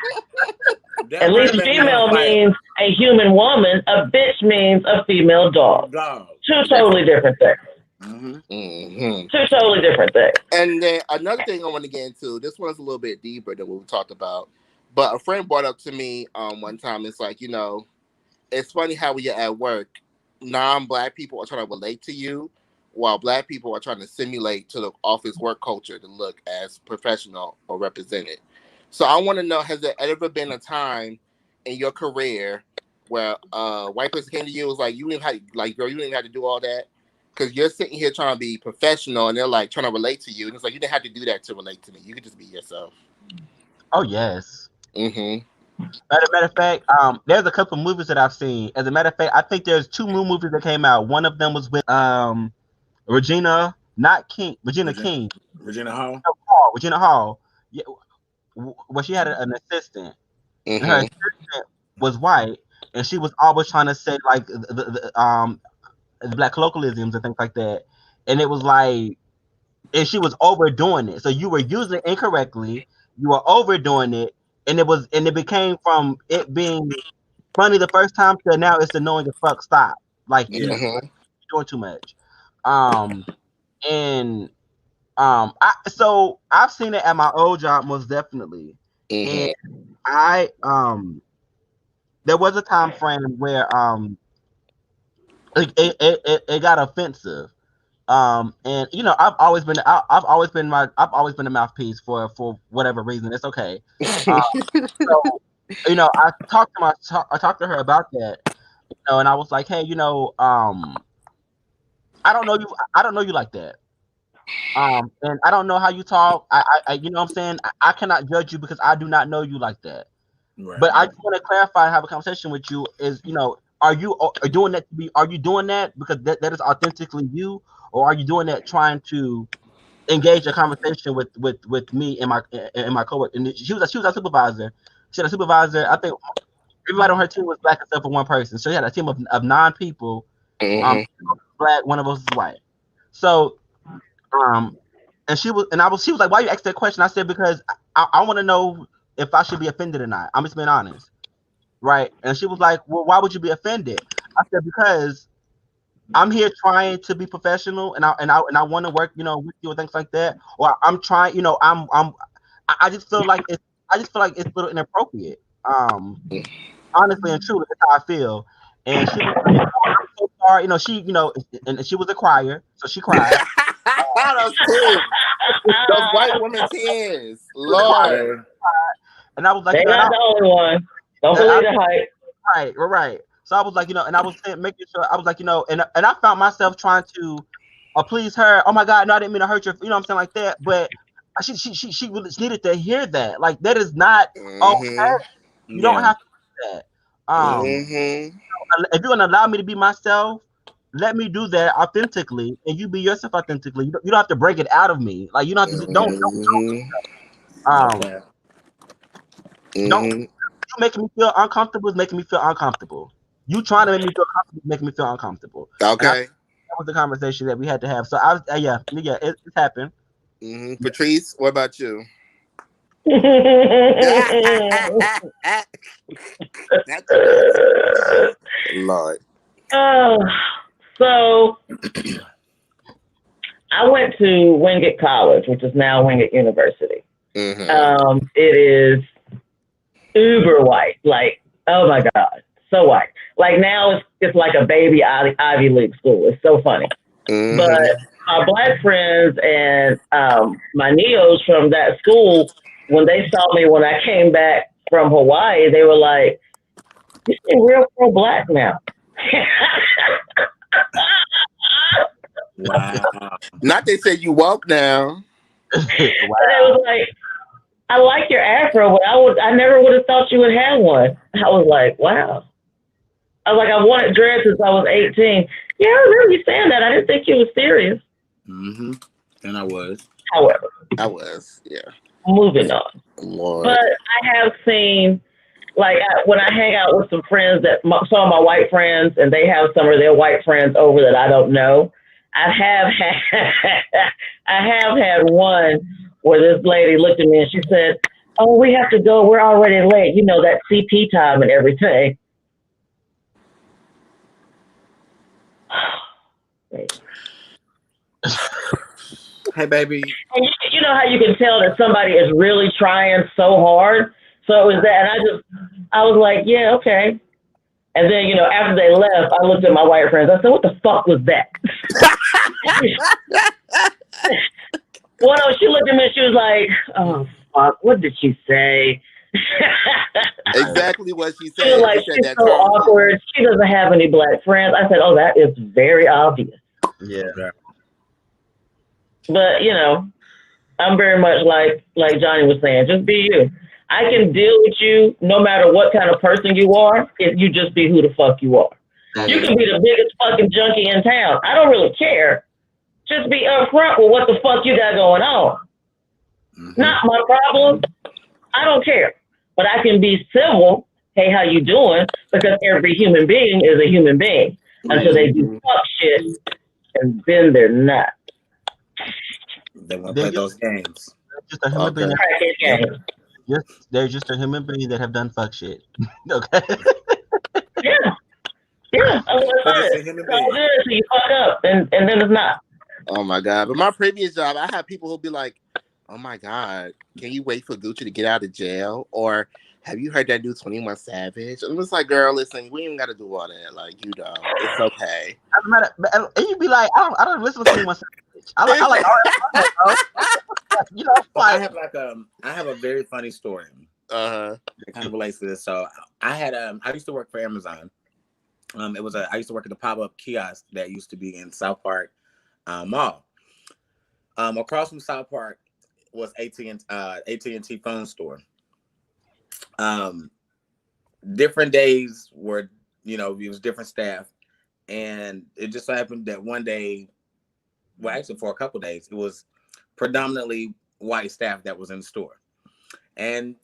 At least female means a human woman. A bitch means a female dog. Two totally different things. Two totally different things. And then another thing I want to get into, this one's a little bit deeper than what we talked about, but a friend brought up to me one time, it's like, it's funny how when you're at work, non-black people are trying to relate to you, while black people are trying to simulate to the office work culture to look as professional or represented. So I want to know, has there ever been a time in your career where a white person came to you and was like, you didn't have to do all that? Because you're sitting here trying to be professional and they're like trying to relate to you. And it's like, you didn't have to do that to relate to me. You could just be yourself. Oh, yes. Matter of fact, there's a couple movies that I've seen. As a matter of fact, I think there's two new movies that came out. One of them was with Regina King. Regina Hall. Yeah, well, she had an assistant. And her assistant was white, and she was always trying to say like the black colloquialisms and things like that. And it was like, and she was overdoing it. So you were using it incorrectly. You were overdoing it, and it became from it being funny the first time to now it's annoying as fuck. Stop, like you're doing too much. So I've seen it at my old job most definitely, and there was a time frame where it got offensive. And I've always been a mouthpiece for whatever reason. It's okay. So I talked to her about that, and I was like, hey, I don't know you like that. And I don't know how you talk. I you know what I'm saying? I cannot judge you because I do not know you like that. Right. But I just want to clarify and have a conversation with you is, are you doing that because that is authentically you, or are you doing that trying to engaged a conversation with me and my coworker, and she was a supervisor. She had a supervisor. I think everybody on her team was black except for one person. So she had a team of 9 people. Black, one of us is white. So, and she was like, "Why you asked that question?" I said, "Because I want to know if I should be offended or not. I'm just being honest, right?" And she was like, "Well, why would you be offended?" I said, "Because I'm here trying to be professional, and I want to work, with you and things like that. Or I'm trying, I just feel like it's a little inappropriate. Honestly and truly, that's how I feel." And she was like, "Oh, I'm so sorry." And she was a crier, so she cried. Those tears. Those white women tears. Lord. And I was like, they not the only one. Don't believe the hype. Right, right. So I was like, and I was making sure I was like, and I found myself trying to please her. Oh my God, no, I didn't mean to hurt you. I'm saying like that, but she really needed to hear that. Like that is not okay. You don't have to do that. If you're gonna allow me to be myself, let me do that authentically, and you be yourself authentically. You don't have to break it out of me. Like you don't have to don't. You making me feel uncomfortable is making me feel uncomfortable. You trying to make me feel comfortable is making me feel uncomfortable. Okay. That was the conversation that we had to have. So I was, it happened. Patrice, what about you? Lord. So I went to Wingate College, which is now Wingate University. It is uber white, like, oh my God, so white. Like now it's like a baby Ivy League school. It's so funny. But my black friends and my neos from that school, when they saw me when I came back from Hawaii, they were like, "You seem real pro-black now." Wow. Not they said you woke now. Wow. And it was like, "I like your afro, but I never would have thought you would have one." I was like, wow. I was like, I wanted dread since I was 18. Yeah, I remember you saying that. I didn't think you was serious. And I was. However, I was, yeah. Moving on. Lord. But I have seen, like, when I hang out with some friends some of my white friends, and they have some of their white friends over that I don't know. I have had one where this lady looked at me and she said, "Oh, we have to go. We're already late. That CP time and everything." Hey, baby. And you know how you can tell that somebody is really trying so hard? So it was that. And I was like, yeah, okay. And then, after they left, I looked at my white friends. I said, what the fuck was that? Well, no, she looked at me and she was like, oh, fuck, what did she say? Exactly what she said. She was like, she's so awkward. She doesn't have any black friends. I said, oh, that is very obvious. Yeah. But, I'm very much like Johnny was saying, just be you. I can deal with you no matter what kind of person you are if you just be who the fuck you are. You can be the biggest fucking junkie in town. I don't really care. Just be upfront with what the fuck you got going on. Not my problem. I don't care. But I can be civil. Hey, how you doing? Because every human being is a human being until they do fuck shit, and then they're not. They want to play those games. Just a human being. They're just a human being that have done fuck shit. Okay. Yeah. It's good. So you fuck up, and then it's not. Oh my God! But my previous job, I had people who'll be like, "Oh my God, can you wait for Gucci to get out of jail?" Or, "Have you heard that new 21 Savage?" And it's like, "Girl, listen, we ain't got to do all that. Like, it's okay." And you'd be like, "I don't listen to 21 Savage. I like I have a very funny story. That kind of relates to this. So I used to work for Amazon. I used to work at the pop-up kiosk that used to be in South Park Mall. Across from South Park was AT&T phone store. Different days were, it was different staff, and it just so happened that one day, well, actually for a couple of days, it was predominantly white staff that was in the store. And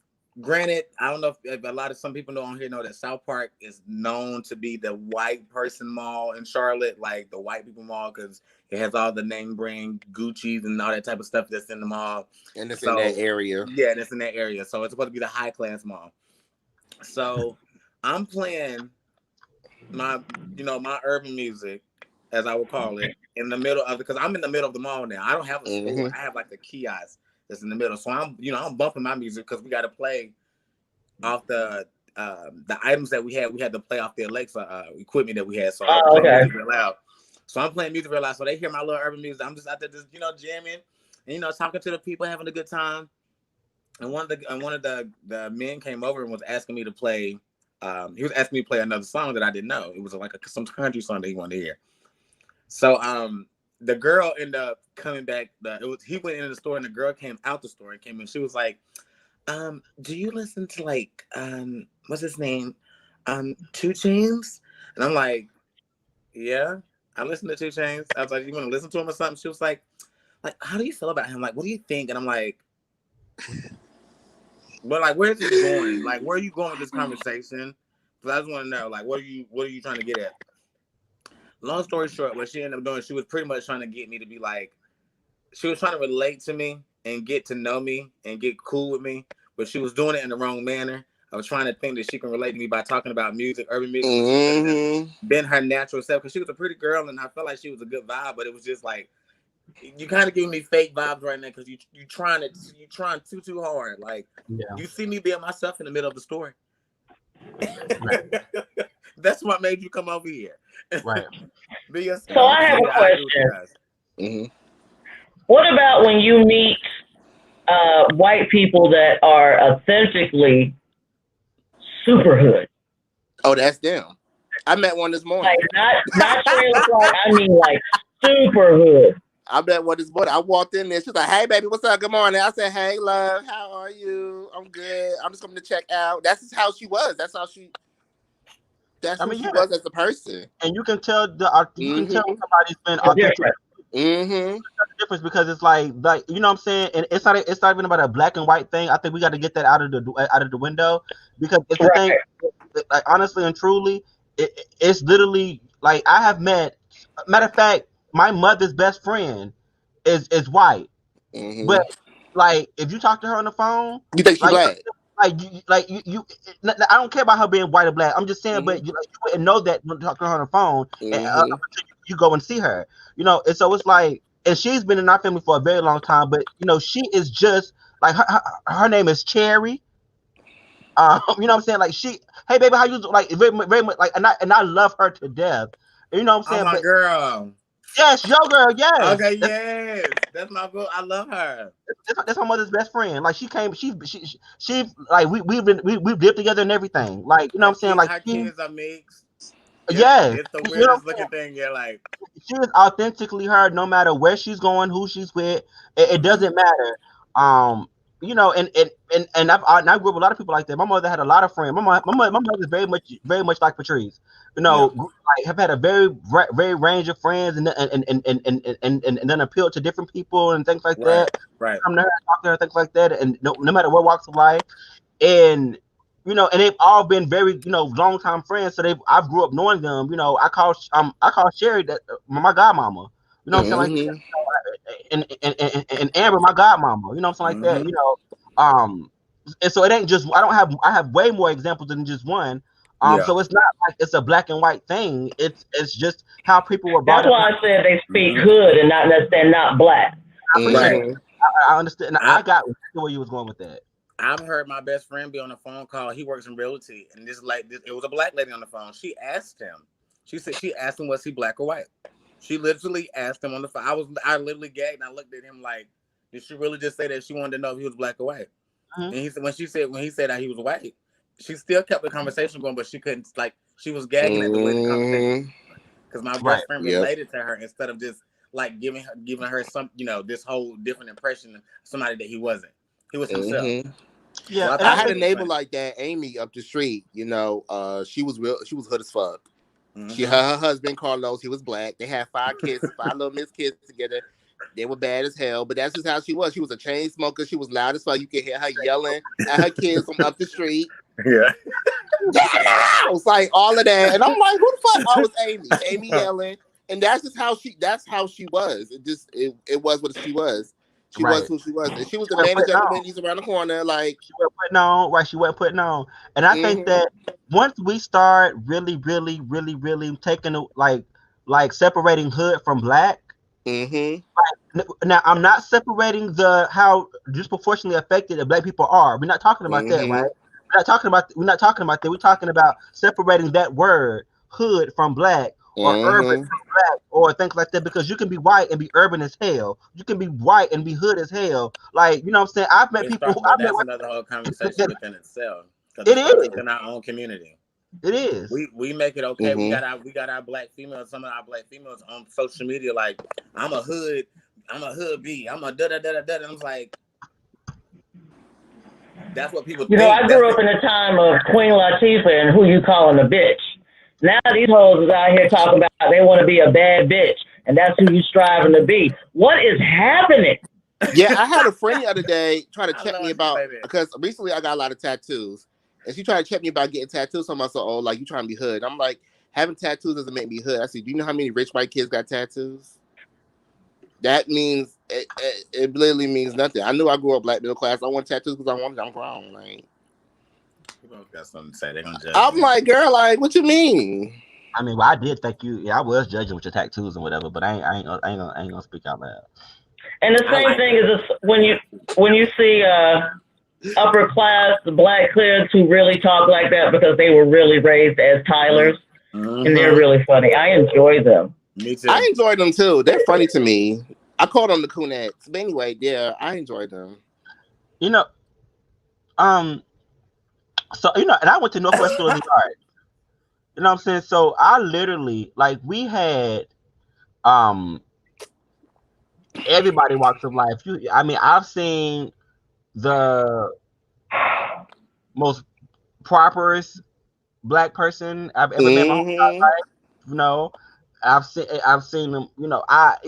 granted, I don't know if some people know on here know that South Park is known to be the white person mall in Charlotte, like the white people mall, because it has all the name brand Gucci's and all that type of stuff that's in the mall. And it's in that area. Yeah, and it's in that area. So it's supposed to be the high class mall. So I'm playing my urban music, as I would call it, in the middle of because I'm in the middle of the mall now. I don't have a store. I have like the kiosk that's in the middle. So I'm bumping my music because we got to play off the items that we had. We had to play off the Alexa equipment that we had. So I'm playing music real loud. So I'm playing music real loud. So they hear my little urban music. I'm just out there just jamming and talking to the people, having a good time. And one of the men came over and was asking me to play. He was asking me to play another song that I didn't know. It was like some country song that he wanted to hear. So the girl ended up coming back. He went into the store and the girl came out the store and came in. She was like, "Do you listen to like what's his name, 2 Chainz?" And I'm like, "Yeah, I listen to 2 Chainz." I was like, "You want to listen to him or something?" She was like, "How do you feel about him? Like, what do you think?" And I'm like, "But like, where's this going? Like, where are you going with this conversation?" Because I just want to know, like, what are you trying to get at? Long story short, what she ended up doing, she was pretty much trying to get me to be like, she was trying to relate to me and get to know me and get cool with me, but she was doing it in the wrong manner. I was trying to think that she can relate to me by talking about music, urban music, been her natural self, because she was a pretty girl and I felt like she was a good vibe, but it was just like, you kind of giving me fake vibes right now because you trying too hard. Like, you see me being myself in the middle of the story. That's what made you come over here. Right. So I have a question. What about when you meet white people that are authentically super hood? Oh, that's them. I met one this morning. Like not trailer park. I mean like super hood. I met one this morning. I walked in there. She's like, "Hey, baby, what's up? Good morning." I said, "Hey, love, how are you? I'm good. I'm just coming to check out." That's just how she was. That's how she. That's who she was as a person. And you can tell can tell somebody's been authentic. The difference because it's like you know what I'm saying, and it's not even about a black and white thing. I think we got to get that out of the window because it's the thing. Like honestly and truly, it's literally like I have met. Matter of fact, my mother's best friend is white, but like if you talk to her on the phone, you think she's black. You I don't care about her being white or black. I'm just saying, but you wouldn't know that when talking to her on the phone, and you go and see her, and so it's like, and she's been in our family for a very long time, but she is just like her name is Cherry. You know what I'm saying? Like hey baby, how you like very, very much like, and I love her to death. You know what I'm saying? Oh my girl. Yes, your girl. Yes. Okay. Yes, that's my girl. I love her. That's my mother's best friend. Like she came. She like we've lived together and everything. Like you know what I'm saying? Like her kids are mixed. Yes. It's the weirdest looking thing. Yeah, like she is authentically her. No matter where she's going, who she's with, it doesn't matter. And I grew up with a lot of people like that. My mother had a lot of friends. My mother is very much like Patrice. Like have had a very range of friends and then appeal to different people and things like that. Right. Come to her, talk to her, things like that, and no matter what walks of life, and and they've all been very long time friends. So I've grew up knowing them. I call Sherry that my godmama. You know what I'm saying? Like, and Amber, my godmama. You know what I'm saying? Like that. And so it ain't just I have way more examples than just one. So it's not like it's a black and white thing. It's just how people were brought up. That's why I said they speak hood and not black. I understand. I got where you was going with that. I've heard my best friend be on a phone call. He works in realty, and it was a black lady on the phone. She asked him. She said she asked him, was he black or white? She literally asked him on the phone. I literally gagged and I looked at him like, did she really just say that she wanted to know if he was black or white? And he said when he said that he was white, she still kept the conversation going, but she couldn't, like, she was gagging at the way the conversation, because my best friend related to her instead of just like giving her some, this whole different impression of somebody that he wasn't. He was himself. Yeah, so I had a neighbor like that, Amy, up the street. She was hood as fuck. Her husband Carlos, he was black. They had 5 kids, 5 little Miss kids together. They were bad as hell, but that's just how she was. She was a chain smoker. She was loud as fuck. You could hear her yelling at her kids from up the street. Yeah. I was like all of that, and I'm like, who the fuck? Oh, it was Amy. Amy yelling, and that's just how she. That's how she was. It was what she was. She was who she was, and she was the manager of the Wendy's around the corner. Like she wasn't putting on, right? She wasn't putting on, and I think that once we start really taking like separating hood from black. Like, now I'm not separating how disproportionately affected the black people are. We're not talking about that, right? We're not talking about that. We're talking about separating that word hood from black or urban from black or things like that, because you can be white and be urban as hell. You can be white and be hood as hell. Like, you know what I'm saying? I've met people. That's another whole conversation within itself. It is in our own community. It is. We make it okay. We got our black females. Some of our black females on social media like, I'm a hood B. I'm a da da da da da. And I'm like, that's what people. You know, I grew up in a time of Queen Latifah and who you calling a bitch. Now these hoes is out here talking about they want to be a bad bitch, and that's who you striving to be. What is happening? Yeah, I had a friend the other day try to check me about, because recently I got a lot of tattoos. And she tried to check me about getting tattoos. So I'm so, oh, like, you trying to be hood. I'm like, having tattoos doesn't make me hood. I said, do you know how many rich white kids got tattoos? That means, it literally means nothing. I knew I grew up black middle class. I want tattoos because I wanted them. I'm grown. Like, people got something to say. They're going to judge. I'm like, girl, like, what you mean? I mean, well, I did thank you. Yeah, I was judging with your tattoos and whatever, but I ain't gonna speak out loud. And the same thing is when you see upper class black kids who really talk like that because they were really raised as Tylers, and they're really funny. I enjoy them. Me too. I enjoy them too. They're funny to me. I call them the Coonettes. But anyway, yeah, I enjoy them. You know, so and I went to Northwest School of the Arts. You know what I'm saying? So I literally, like, we had everybody walks of life. I've seen the most properest black person I've ever met in my whole life. You know, I've seen them. You know, I've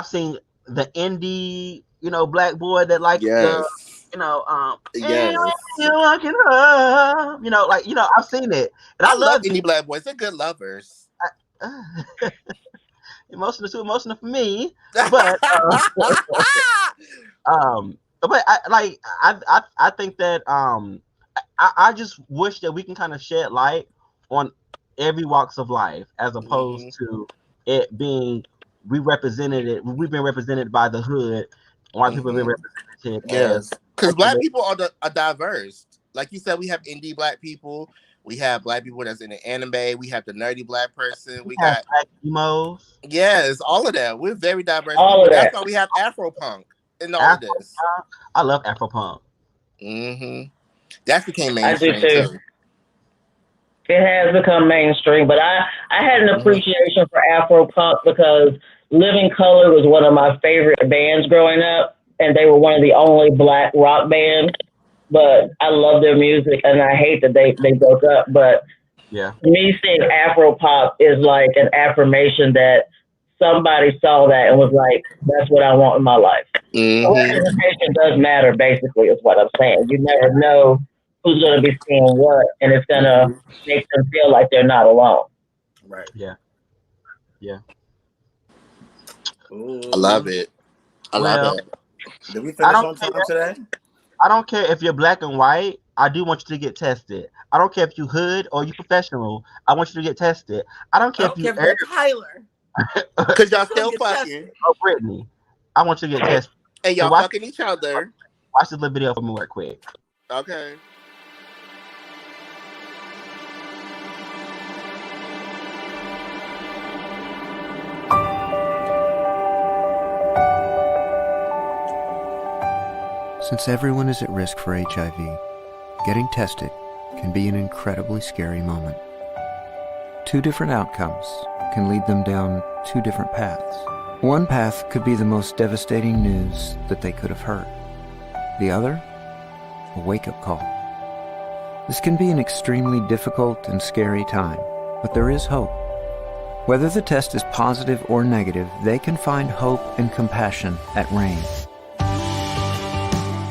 seen the indie, black boy that likes the, I've seen it, and I love indie black boys. They're good lovers. Emotional for me, but but I think that I just wish that we can kind of shed light on every walks of life, as opposed to it being we've been represented by the hood, white people have been represented. Yes, because black people are diverse. Like you said, we have indie black people. We have black people that's in the anime. We have the nerdy black person. We got black emos. Yes, all of that. We're very diverse. That's why we have Afropunk in all of this. I love Afropunk. That became mainstream too. It has become mainstream, but I had an appreciation for Afropunk because Living Colour was one of my favorite bands growing up, and they were one of the only black rock bands. But I love their music, and I hate that they broke up. But me seeing Afropop is like an affirmation that somebody saw that and was like, that's what I want in my life. Representation does matter, basically, is what I'm saying. You never know who's going to be seeing what, and it's going to make them feel like they're not alone. Right. Yeah. Ooh. I love it. I love it. Did we finish on time today? I don't care if you're black and white. I do want you to get tested. I don't care if you hood or you professional. I want you to get tested. I don't care if you're Tyler. Because y'all still fucking. Oh, Brittany. I want you to get tested. And y'all fucking each other. Watch this little video for me real quick. Okay. Since everyone is at risk for HIV, getting tested can be an incredibly scary moment. Two different outcomes can lead them down two different paths. One path could be the most devastating news that they could have heard. The other, a wake-up call. This can be an extremely difficult and scary time, but there is hope. Whether the test is positive or negative, they can find hope and compassion at RAIN.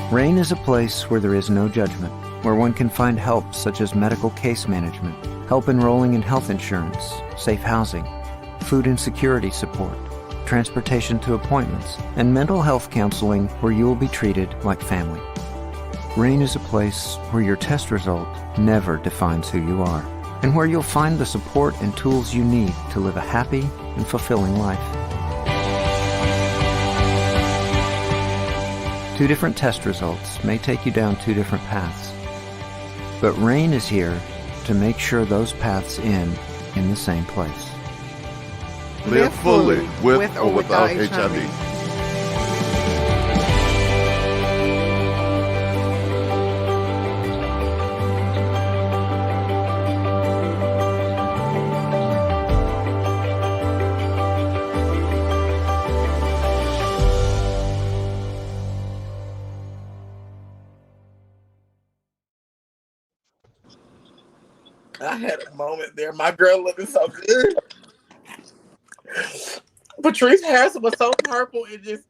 RAIN is a place where there is no judgment, where one can find help such as medical case management, help enrolling in health insurance, safe housing, food insecurity support, transportation to appointments, and mental health counseling where you will be treated like family. RAIN is a place where your test result never defines who you are, and where you'll find the support and tools you need to live a happy and fulfilling life. Two different test results may take you down two different paths, but RAIN is here to make sure those paths end in the same place. Live fully with or without HIV. I had a moment there. My girl looking so good. Patrice Harrison was so purple. It just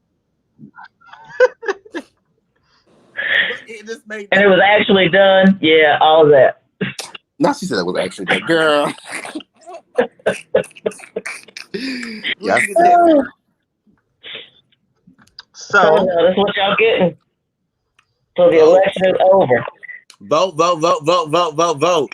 made. And it was actually done. Yeah, all of that. Now she said it was actually that girl. Yes. So that's what y'all getting. So the election is over. Vote, vote, vote, vote, vote, vote, vote.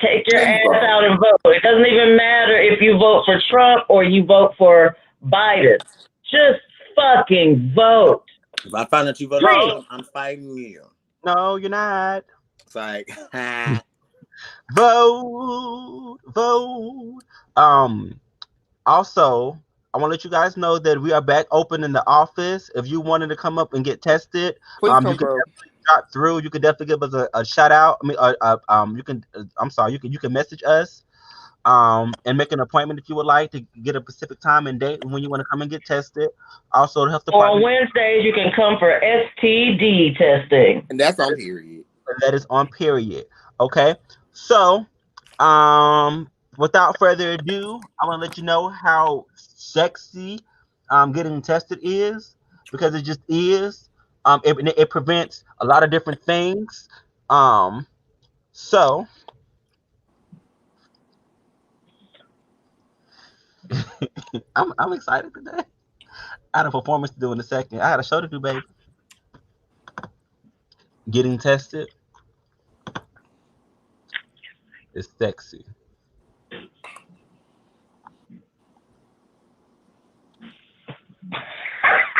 Take your ass out and vote. It doesn't even matter if you vote for Trump or you vote for Biden. Just fucking vote. If I find out you voted for Trump, I'm fighting you. no, you're not. It's like, Vote. Also, I want to let you guys know that we are back open in the office. If you wanted to come up and get tested, Please you come, can bro. shot through. You can definitely give us a shout out. I mean, you can. I'm sorry. You can message us, and make an appointment if you would like to get a specific time and date when you want to come and get tested. Also, the health Or department. on Wednesdays, you can come for STD testing. And that's on period. That is on period. Okay. So, without further ado, I want to let you know how sexy getting tested is, because it just is. It prevents a lot of different things. So I'm excited today. I had a performance to do in a second. I had a show to do, baby. Getting tested is sexy.